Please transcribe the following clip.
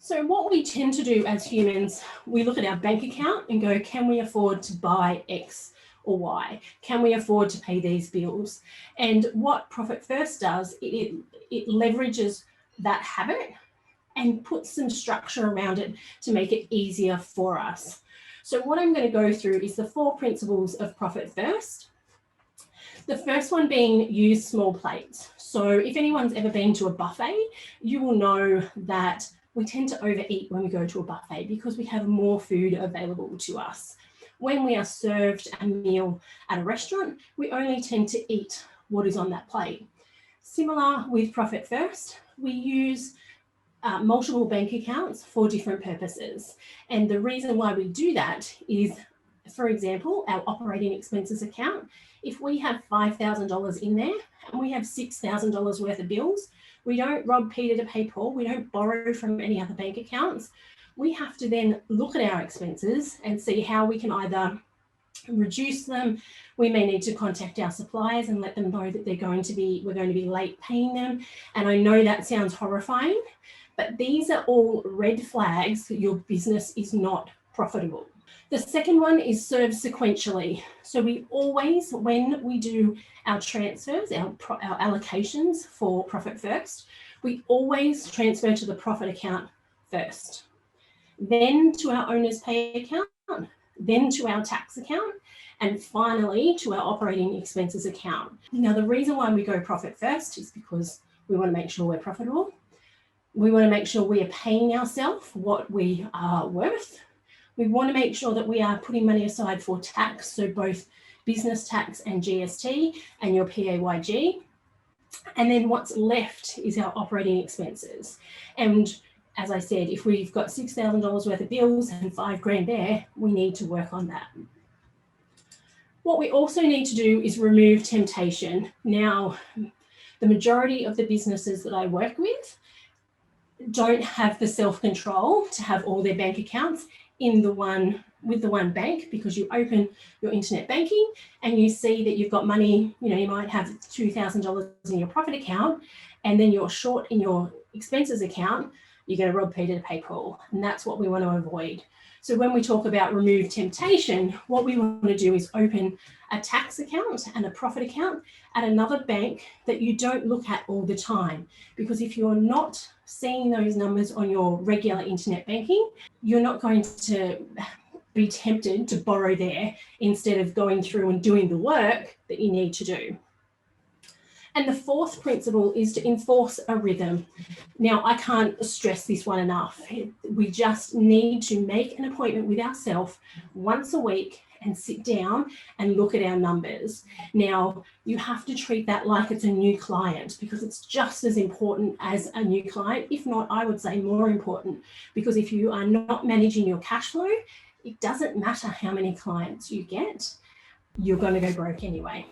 So what we tend to do as humans, we look at our bank account and go, can we afford to buy X or Y? Can we afford to pay these bills? And what Profit First does, it leverages that habit and puts some structure around it to make it easier for us. So what I'm going to go through is the 4 principles of Profit First. The first one being use small plates. So if anyone's ever been to a buffet, you will know that we tend to overeat when we go to a buffet because we have more food available to us. When we are served a meal at a restaurant, we only tend to eat what is on that plate. Similar with Profit First, we use multiple bank accounts for different purposes. And the reason why we do that is, for example, our operating expenses account. If we have $5,000 in there and we have $6,000 worth of bills, we don't rob Peter to pay Paul. We don't borrow from any other bank accounts. We have to then look at our expenses and see how we can either reduce them. We may need to contact our suppliers and let them know that we're going to be late paying them. And I know that sounds horrifying, but these are all red flags that your business is not profitable. The second one is serve sequentially. So we always, when we do our transfers, our allocations for Profit First, we always transfer to the profit account first, then to our owner's pay account, then to our tax account, and finally to our operating expenses account. Now, the reason why we go Profit First is because we want to make sure we're profitable. We want to make sure we are paying ourselves what we are worth. We want to make sure that we are putting money aside for tax, so both business tax and GST and your PAYG. And then what's left is our operating expenses. And as I said, if we've got $6,000 worth of bills and $5,000 there, we need to work on that. What we also need to do is remove temptation. Now, the majority of the businesses that I work with don't have the self-control to have all their bank accounts with the one bank, because you open your internet banking and you see that you've got money, you might have $2,000 in your profit account and then you're short in your expenses account. You're going to rob Peter to pay Paul, and that's what we want to avoid. So when we talk about remove temptation, what we want to do is open a tax account and a profit account at another bank that you don't look at all the time. Because if you're not seeing those numbers on your regular internet banking, you're not going to be tempted to borrow there instead of going through and doing the work that you need to do. And the 4th principle is to enforce a rhythm. Now, I can't stress this one enough. We just need to make an appointment with ourselves once a week and sit down and look at our numbers. Now, you have to treat that like it's a new client, because it's just as important as a new client, if not, I would say more important, because if you are not managing your cash flow, it doesn't matter how many clients you get, you're going to go broke anyway.